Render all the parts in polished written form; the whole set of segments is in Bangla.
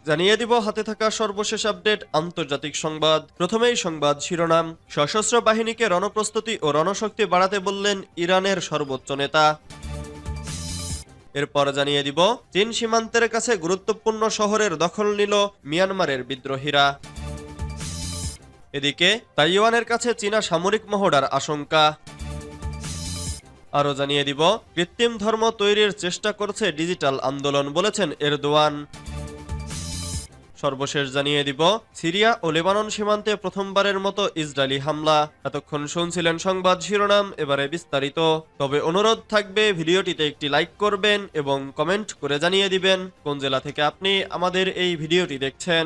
জানিয়ে দিব হাতে থাকা সর্বশেষ আপডেট আন্তর্জাতিক সংবাদ। প্রথমেই সংবাদ শিরোনাম। সশস্ত্র বাহিনীকে রণপ্রস্তুতি ও রণশক্তি বাড়াতে বললেন ইরানের সর্বোচ্চ নেতা। এরপর জানিয়ে দিব চীন সীমান্তের কাছে গুরুত্বপূর্ণ শহরের দখল নিল মিয়ানমারের বিদ্রোহীরা। এদিকে তাইওয়ানের কাছে চীনা সামরিক মহড়ার আশঙ্কা। আরও জানিয়ে দিব কৃত্রিম ধর্ম তৈরির চেষ্টা করছে ডিজিটাল আন্দোলন, বলেছেন এরদোয়ান। সর্বশেষ জানিয়ে দিব সিরিয়া ও লেবানন সীমান্তে প্রথমবারের মতো ইসরায়েলি হামলা। এতক্ষণ শুনছিলেন সংবাদ শিরোনাম, এবারে বিস্তারিত। তবে অনুরোধ থাকবে ভিডিওটিতে একটি লাইক করবেন এবং কমেন্ট করে জানিয়ে দিবেন কোন জেলা থেকে আপনি আমাদের এই ভিডিওটি দেখছেন।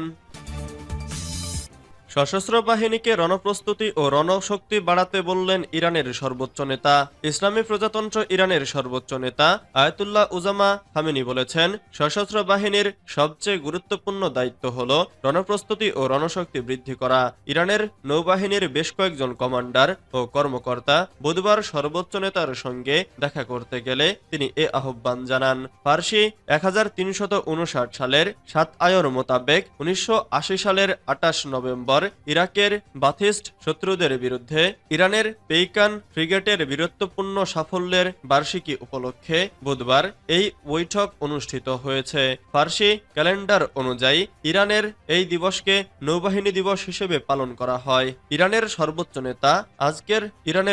সশস্ত্র বাহিনীকে রণপ্রস্তুতি ও রণশক্তি বাড়াতে বললেন ইরানের সর্বোচ্চ নেতা। ইসলামী প্রজাতন্ত্র ইরানের সর্বোচ্চ নেতা আয়াতুল্লাহ উজামা খামেনি বলেছেন, সশস্ত্র বাহিনীর সবচেয়ে গুরুত্বপূর্ণ দায়িত্ব হল রণপ্রস্তুতি ও রণশক্তি বৃদ্ধি করা। ইরানের নৌবাহিনীর বেশ কয়েকজন কমান্ডার ও কর্মকর্তা বুধবার সর্বোচ্চ নেতার সঙ্গে দেখা করতে গেলে তিনি এ আহ্বান জানান। ফার্সি 1359 সালের 7 আয়র মোতাবেক 1980 সালের 28 নভেম্বর ইরাকের বাথিস্ট শত্রুদের বিরুদ্ধে ইরানের পেইকান ফ্রিগেটের বীরত্বপূর্ণ সাফল্যের বার্ষিকী উপলক্ষে বুধবার এই বৈঠক অনুষ্ঠিত হয়েছে। ফার্সি ক্যালেন্ডার অনুযায়ী ইরানের এই দিবসকে নৌবাহিনী দিবস হিসেবে পালন করা হয়। ইরানের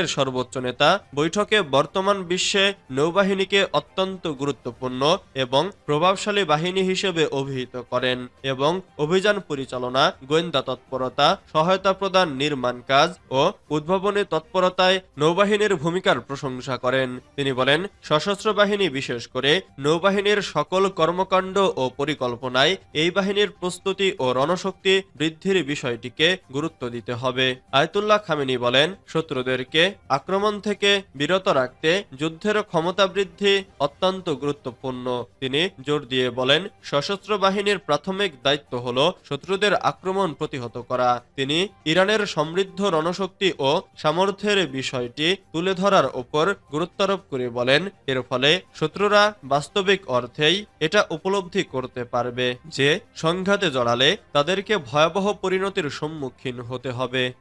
সর্বোচ্চ নেতা বৈঠকে বর্তমান বিশ্বে নৌবাহিনীকে অত্যন্ত গুরুত্বপূর্ণ এবং প্রভাবশালী বাহিনী হিসেবে অভিহিত করেন এবং অভিযান পরিচালনা, গোয়েন্দা তৎপরতা, সহায়তা প্রদান, নির্মাণ কাজ ও উদ্ভাবনী তৎপরতায় নৌবাহিনীর ভূমিকার প্রশংসা করেন। তিনি বলেন, সশস্ত্র বাহিনী বিশেষ করে নৌবাহিনীর সকল কর্মকাণ্ড ও পরিকল্পনায় এই বাহিনীর প্রস্তুতি ও রণশক্তি বৃদ্ধির বিষয়টিকে গুরুত্ব দিতে হবে। আয়াতুল্লাহ খামেনি বলেন, শত্রুদেরকে আক্রমণ থেকে বিরত রাখতে যুদ্ধের ক্ষমতা বৃদ্ধি অত্যন্ত গুরুত্বপূর্ণ। তিনি জোর দিয়ে বলেন, সশস্ত্র বাহিনীর প্রাথমিক দায়িত্ব হল শত্রুদের আক্রমণ প্রতিহত করা। তিনি ইরানের সমৃদ্ধ রণশক্তি ও সামর্থ্যের বিষয়টি তুলে ধরার উপর গুরুত্বারোপ করে বলেন, এর ফলে শত্রুরা বাস্তবিক অর্থেই এটা উপলব্ধি করতে পারবে যে সংঘাতে জড়ালে তাদেরকে ভয়াবহ পরিণতির সম্মুখীন হতে হবে।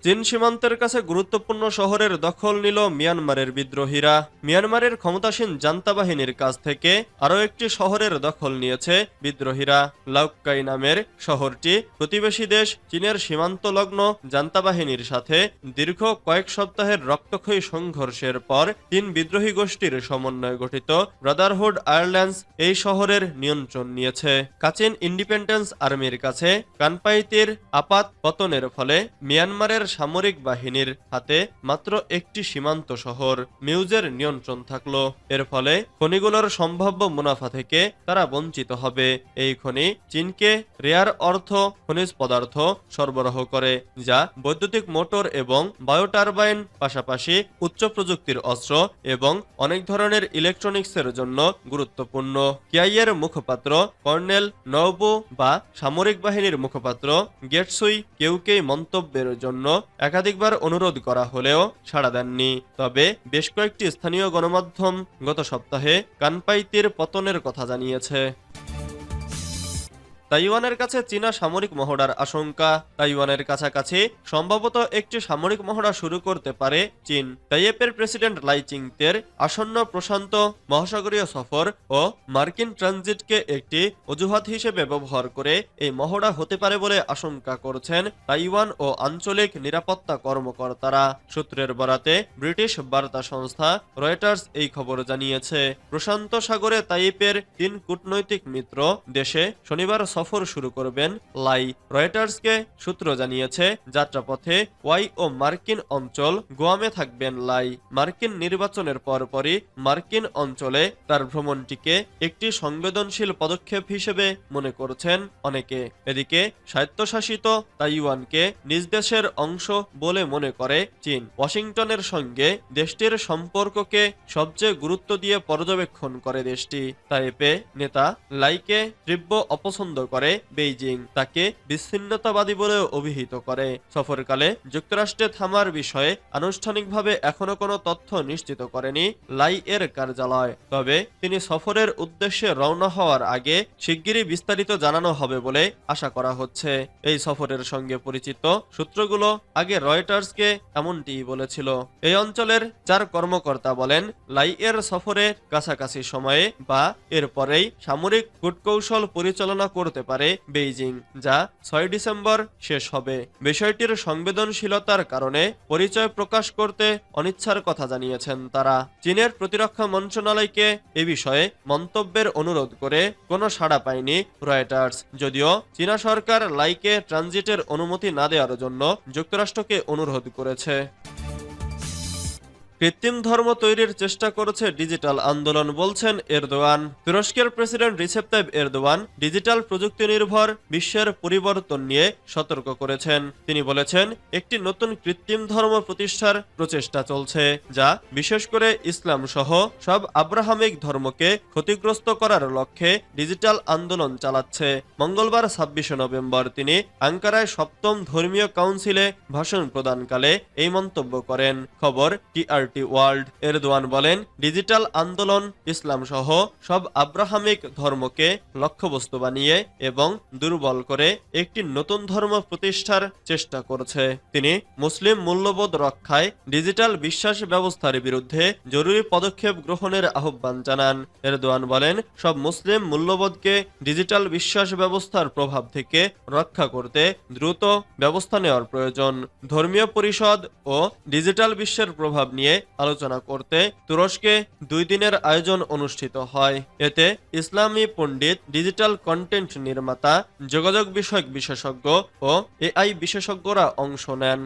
চীন সীমান্তের কাছে গুরুত্বপূর্ণ শহরের দখল নিল মিয়ানমারের বিদ্রোহীরা। মিয়ানমারের ক্ষমতাসীন জান্তা বাহিনীর কাছ থেকে আরও একটি শহরের দখল নিয়েছে বিদ্রোহীরা। লাউক্কাই নামের শহরটি প্রতিবেশী দেশ চীনের সীমান্তলগ্ন জান্তা বাহিনীর সাথে দীর্ঘ কয়েক সপ্তাহের রক্তক্ষয়ী সংঘর্ষের পর তিন বিদ্রোহী গোষ্ঠীর সমন্বয়ে গঠিত ব্রাদারহুড আয়ারল্যান্ডস এই শহরের নিয়ন্ত্রণ নিয়েছে। কাচিন ইন্ডিপেন্ডেন্স আর্মির কাছে কানপাইতির আপাত পতনের ফলে মিয়ানমারের সামরিক বাহিনীর হাতে মাত্র একটি সীমান্ত শহর মিউজের নিয়ন্ত্রণ থাকলো। এর ফলে খনিগুলোর সম্ভাব্য মুনাফা থেকে তারা বঞ্চিত হবে। এই খনি চীনকে রেয়ার অর্থ খনিজ পদার্থ সরবরাহ করে, যা বৈদ্যুতিক মোটর এবং বায়োটারবাইন, পাশাপাশি উচ্চ প্রযুক্তির অস্ত্র এবং অনেক ধরনের ইলেকট্রনিক্সের জন্য গুরুত্বপূর্ণ। কিআইয়ের মুখপাত্র কর্নেল নওবু বা সামরিক বাহিনীর মুখপাত্র গেটসুই কেউকেই মন্তব্যের জন্য একাধিকবার অনুরোধ করা হলেও সাড়া দেননি। তবে বেশ কয়েকটি স্থানীয় গণমাধ্যম গত সপ্তাহে কানপাইতির পতনের কথা জানিয়েছে। তাইওয়ানের কাছে চীনা সামরিক মহড়ার আশঙ্কা। তাইওয়ানের কাছাকাছি সম্ভবত একটি সামরিক মহড়া শুরু করতে পারে চীন। তাইপের প্রেসিডেন্ট লাই চিং-তের আসন্ন প্রশান্ত মহাসাগরীয় সফর ও মার্কিন ট্রানজিটকে একটি অজুহাত হিসেবে ব্যবহার করে এই মহড়া হতে পারে বলে আশঙ্কা করছেন তাইওয়ান ও আঞ্চলিক নিরাপত্তা কর্মকর্তারা। সূত্রের বরাতে ব্রিটিশ বার্তা সংস্থা রয়টার্স এই খবর জানিয়েছে। প্রশান্ত সাগরে তাইপের তিন কূটনৈতিক মিত্র দেশে শনিবার সফর শুরু করবেন লাই। রয়টার্সকে সূত্র জানিয়েছে, যাত্রাপথে ওয়াই ও মার্কিন অঞ্চল গুয়ামে থাকবেন লাই। মার্কিন নির্বাচনের পরপরই মার্কিন অঞ্চলে তার ভ্রমণটিকে একটি সংবেদনশীল পদক্ষেপ হিসেবে মনে করছেন অনেকে। এদিকে স্বায়ত্তশাসিত তাইওয়ানকে নিজ দেশের অংশ বলে মনে করে চীন। ওয়াশিংটনের সঙ্গে দেশটির সম্পর্ককে সবচেয়ে গুরুত্ব দিয়ে পর্যবেক্ষণ করে দেশটি। তাইপে নেতা লাইকে তীব্র অপছন্দ করে বেইজিং তাকে বিচ্ছিন্নতাবাদী বলেও অভিহিত করে। সফরকালে যুক্তরাষ্ট্রে থামার বিষয়ে আনুষ্ঠানিকভাবে এখনো কোনো তথ্য নিশ্চিত করেনি লাই এর কার্যালয়। তবে তিনি সফরের উদ্দেশ্যে রওনা হওয়ার আগে শিগগিরই বিস্তারিত জানানো হবে বলে আশা করা হচ্ছে। এই সফরের সঙ্গে পরিচিত সূত্রগুলো আগে রয়টার্সকে এমনটিই বলেছিল। এই অঞ্চলের 4 কর্মকর্তা বলেন, লাই এর সফরে কাছাকাছি সময়ে বা এরপরেই সামরিক কূটকৌশল পরিচালনা করতে পারে বেইজিং, যা 6 ডিসেম্বর শেষ হবে। বিষয়টির সংবেদনশীলতার কারণে পরিচয় প্রকাশ করতে অনিচ্ছার কথা জানিয়েছেন তারা। চীনের প্রতিরক্ষা মন্ত্রণালয়কে এ বিষয়ে মন্তব্যের অনুরোধ করে কোনো সাড়া পায়নি রয়টার্স, যদিও চীনা সরকার লাইকে ট্রানজিটের অনুমতি না দেওয়ার জন্য যুক্তরাষ্ট্রকে অনুরোধ করেছে। কৃত্রিম ধর্ম তৈরির চেষ্টা করেছে ডিজিটাল আন্দোলন, বলছেন এরদোয়ান। তুরস্কের president Recep Tayyip Erdogan digital প্রযুক্তি নির্ভর বিশ্বের পরিবর্তন নিয়ে সতর্ক করেছেন। তিনি বলেছেন, একটি নতুন কৃত্রিম ধর্ম প্রতিষ্ঠার প্রচেষ্টা চলছে, যা বিশেষ করে ইসলাম সহ সব আব্রাহামিক ধর্মকে ক্ষতিগ্রস্ত করার লক্ষ্যে ডিজিটাল আন্দোলন চালাচ্ছে। মঙ্গলবার 26 নভেম্বর তিনি আঙ্কারায় 7ম ধর্মীয় কাউন্সিলে ভাষণ প্রদানকালে এই মন্তব্য করেন। খবর TRT ওয়ার্ল্ড। এরদোয়ান বলেন, ডিজিটাল আন্দোলন ইসলাম সহ সব আব্রাহামিক ধর্মকে লক্ষ্যবস্তু বানিয়ে এবং দুর্বল করে একটি নতুন ধর্ম প্রতিষ্ঠার চেষ্টা করছে। তিনি মুসলিম মূল্যবোধ রক্ষায় ডিজিটাল বিশ্বাস ব্যবস্থার বিরুদ্ধে জরুরি পদক্ষেপ গ্রহণের আহ্বান জানান। এরদোয়ান বলেন, সব মুসলিম মূল্যবোধকে ডিজিটাল বিশ্বাস ব্যবস্থার প্রভাব থেকে রক্ষা করতে দ্রুত ব্যবস্থা নেওয়ার প্রয়োজন। ধর্মীয় পরিষদ ও ডিজিটাল বিশ্বের প্রভাব নিয়ে আলোচনা করতে তুরস্কে 2 দিনের আয়োজন অনুষ্ঠিত হয়। এতে ইসলামী পণ্ডিত, ডিজিটাল কন্টেন্ট নির্মাতা, যোগাযোগ বিষয়ক বিশেষজ্ঞ ও AI বিশেষজ্ঞরা অংশ নেন।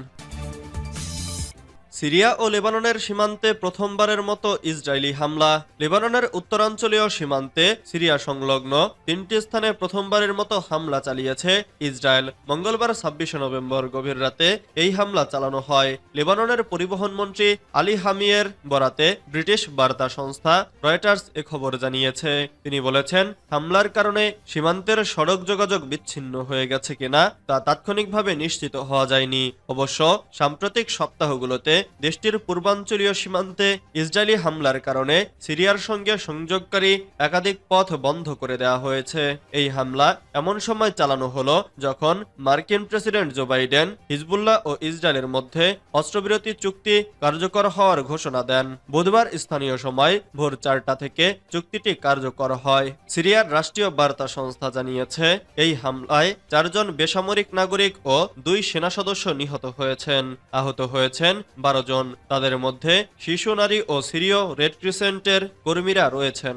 সিরিয়া ও লেবাননের সীমান্তে প্রথমবারের মতো ইসরায়েলি হামলা। লেবাননের উত্তরাঞ্চলীয় সীমান্তে সিরিয়া সংলগ্ন 3টি স্থানে প্রথমবারের মতো হামলা চালিয়েছে ইসরায়েল। মঙ্গলবার 26 নভেম্বর গভীর রাতে এই হামলা চালানো হয়। লেবাননের পরিবহন মন্ত্রী আলী হামিয়ের বরাতে ব্রিটিশ বার্তা সংস্থা রয়টার্স এ খবর জানিয়েছে। তিনি বলেছেন, হামলার কারণে সীমান্তের সড়ক যোগাযোগ বিচ্ছিন্ন হয়ে গেছে কিনা তা তাৎক্ষণিকভাবে নিশ্চিত হওয়া যায়নি। অবশ্য সাম্প্রতিক সপ্তাহগুলোতে দেশটির পূর্বাঞ্চলীয় সীমান্তে ইসরায়েলি হামলার কারণে সিরিয়ার সঙ্গে সংযোগকারী একাধিক পথ বন্ধ করে দেওয়া হয়েছে। এই হামলা এমন সময় চালানো হলো যখন মার্কিন প্রেসিডেন্ট জো বাইডেন হিজবুল্লাহ ও ইসরায়েলের মধ্যে অস্ত্রবিরতি চুক্তি কার্যকর হওয়ার ঘোষণা দেন। বুধবার স্থানীয় সময় ভোর 4টা থেকে চুক্তিটি কার্যকর হয়। সিরিয়ার রাষ্ট্রীয় বার্তা সংস্থা জানিয়েছে, এই হামলায় 4 জন বেসামরিক নাগরিক ও 2 সেনা সদস্য নিহত হয়েছেন। আহত হয়েছেন 12 জন। তাদের মধ্যে শিশু, নারী ও সিরীয় রেড ক্রিসেন্টের কর্মীরা রয়েছেন।